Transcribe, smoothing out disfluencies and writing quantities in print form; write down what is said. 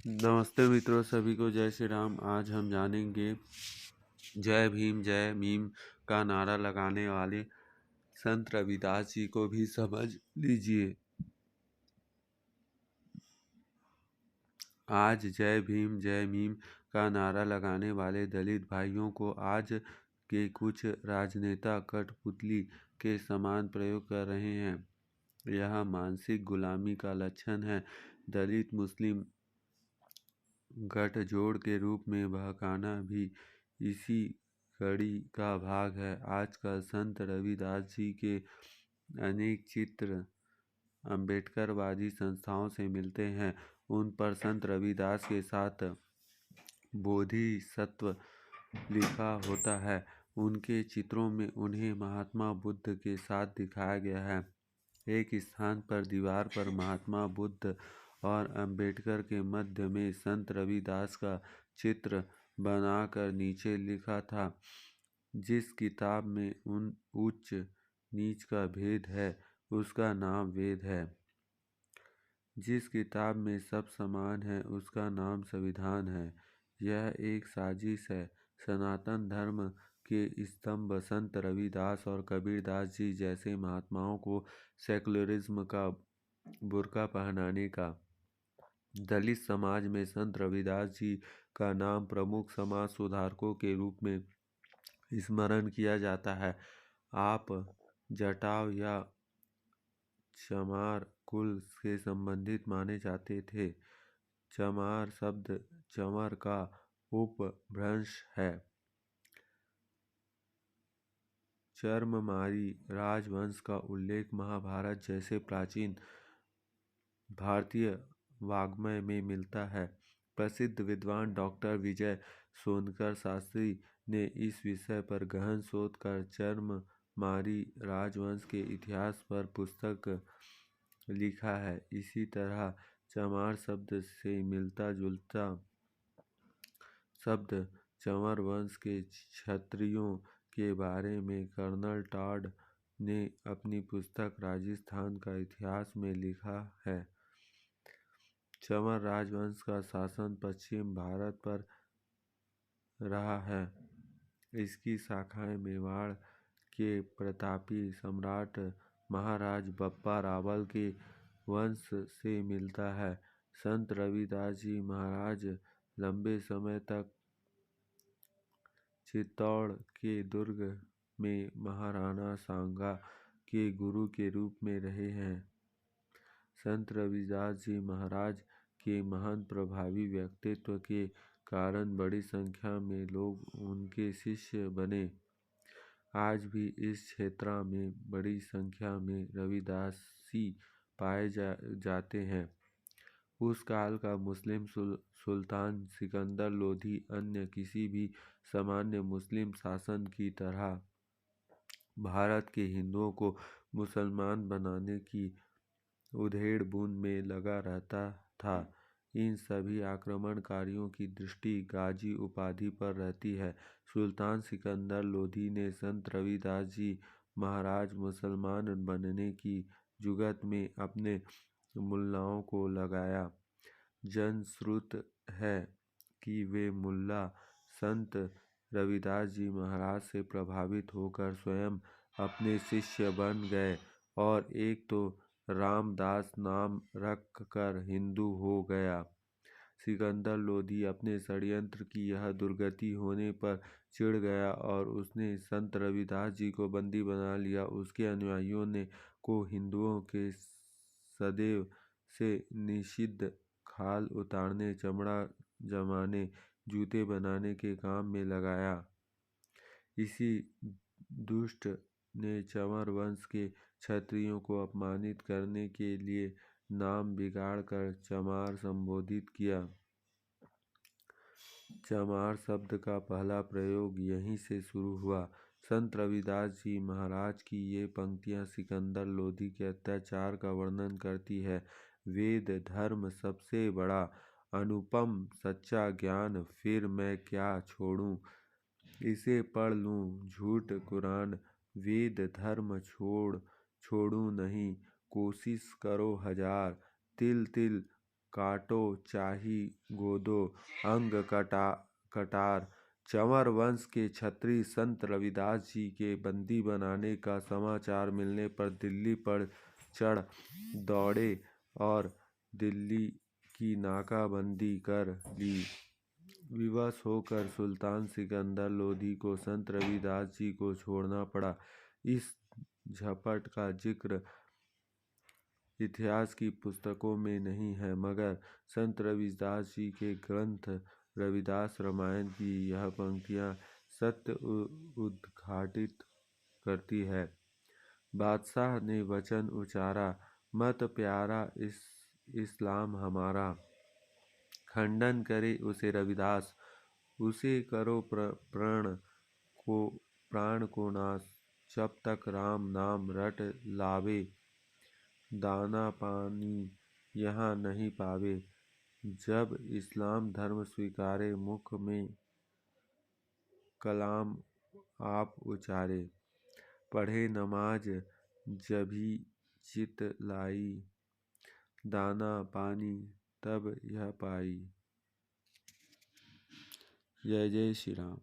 नमस्ते मित्रों, सभी को जय श्री राम। आज हम जानेंगे जय भीम जय मीम का नारा लगाने वाले संत रविदास जी को भी समझ लीजिए। आज जय भीम जय मीम का नारा लगाने वाले दलित भाइयों को आज के कुछ राजनेता कठपुतली के समान प्रयोग कर रहे हैं। यह मानसिक गुलामी का लक्षण है। दलित मुस्लिम गठजोड़ के रूप में बहकाना भी इसी कड़ी का भाग है। आजकल संत रविदास जी के अनेक चित्र अम्बेडकरवादी संस्थाओं से मिलते हैं। उन पर संत रविदास के साथ बोधिसत्व लिखा होता है। उनके चित्रों में उन्हें महात्मा बुद्ध के साथ दिखाया गया है। एक स्थान पर दीवार पर महात्मा बुद्ध और अंबेडकर के मध्य में संत रविदास का चित्र बनाकर नीचे लिखा था, जिस किताब में उन उच्च नीच का भेद है उसका नाम वेद है। जिस किताब में सब समान है उसका नाम संविधान है। यह एक साजिश है। सनातन धर्म के स्तंभ संत रविदास और कबीरदास जी जैसे महात्माओं को सेकुलरिज्म का बुर्का पहनाने का। दलित समाज में संत रविदास जी का नाम प्रमुख समाज सुधारकों के रूप में स्मरण किया जाता है। आप जटाव या चमार कुल से संबंधित माने जाते थे। चमार शब्द चमर का उपभ्रंश है। चरममारी राजवंश का उल्लेख महाभारत जैसे प्राचीन भारतीय वाङ्मय में मिलता है। प्रसिद्ध विद्वान डॉक्टर विजय सोनकर शास्त्री ने इस विषय पर गहन शोध कर चरममारी राजवंश के इतिहास पर पुस्तक लिखा है। इसी तरह चमार शब्द से मिलता जुलता शब्द चंवर वंश के क्षत्रियों के बारे में कर्नल टॉड ने अपनी पुस्तक राजस्थान का इतिहास में लिखा है। चंवर राजवंश का शासन पश्चिम भारत पर रहा है। इसकी शाखाएं मेवाड़ के प्रतापी सम्राट महाराज बप्पा रावल के वंश से मिलता है। संत रविदास जी महाराज लंबे समय तक चित्तौड़ के दुर्ग में महाराणा सांगा के गुरु के रूप में रहे हैं। संत रविदास जी महाराज के महान प्रभावी व्यक्तित्व के कारण बड़ी संख्या में लोग उनके शिष्य बने। आज भी इस क्षेत्र में बड़ी संख्या में रविदासी पाए जाते हैं। उस काल का मुस्लिम सुल्तान सिकंदर लोधी अन्य किसी भी सामान्य मुस्लिम शासन की तरह भारत के हिंदुओं को मुसलमान बनाने की उधेड़ बुन में लगा रहता था। इन सभी आक्रमणकारियों की दृष्टि गाजी उपाधि पर रहती है। सुल्तान सिकंदर लोधी ने संत रविदास जी महाराज मुसलमान बनने की जुगत में अपने मुल्लाओं को लगाया। जनश्रुत है कि वे मुल्ला संत रविदास जी महाराज से प्रभावित होकर स्वयं अपने शिष्य बन गए और एक तो रामदास नाम रख कर हिंदू हो गया। सिकंदर लोधी अपने षड्यंत्र की यह दुर्गति होने पर चिढ़ गया और उसने संत रविदास जी को बंदी बना लिया। उसके अनुयायियों ने को हिंदुओं के सदैव से निषिद्ध खाल उतारने, चमड़ा जमाने, जूते बनाने के काम में लगाया। इसी दुष्ट ने चंवर वंश के क्षत्रियों को अपमानित करने के लिए नाम बिगाड़कर चमार संबोधित किया। चमार शब्द का पहला प्रयोग यहीं से शुरू हुआ। संत रविदास जी महाराज की ये पंक्तियाँ सिकंदर लोधी के अत्याचार का वर्णन करती है। वेद धर्म सबसे बड़ा अनुपम सच्चा ज्ञान, फिर मैं क्या छोड़ूं, इसे पढ़ लूं झूठ कुरान। वेद धर्म छोड़ूं नहीं, कोशिश करो हजार, तिल तिल काटो चाही गोदो अंग कटार। चंवर वंश के क्षत्रिय संत रविदास जी के बंदी बनाने का समाचार मिलने पर दिल्ली पर चढ़ दौड़े और दिल्ली की नाकाबंदी कर ली। विवश होकर सुल्तान सिकंदर लोधी को संत रविदास जी को छोड़ना पड़ा। इस झपट का जिक्र इतिहास की पुस्तकों में नहीं है, मगर संत रविदास जी के ग्रंथ रविदास रामायण की यह पंक्तियां सत्य उद्घाटित करती है। बादशाह ने वचन उचारा, मत प्यारा इस्लाम हमारा। खंडन करे उसे रविदास, उसे करो प्राण को नाश। जब तक राम नाम रट लावे, दाना पानी यहाँ नहीं पावे। जब इस्लाम धर्म स्वीकारे, मुख में कलाम आप उचारे। पढ़े नमाज जभी चित लाई, दाना पानी तब यह पाई। जय जय श्री राम।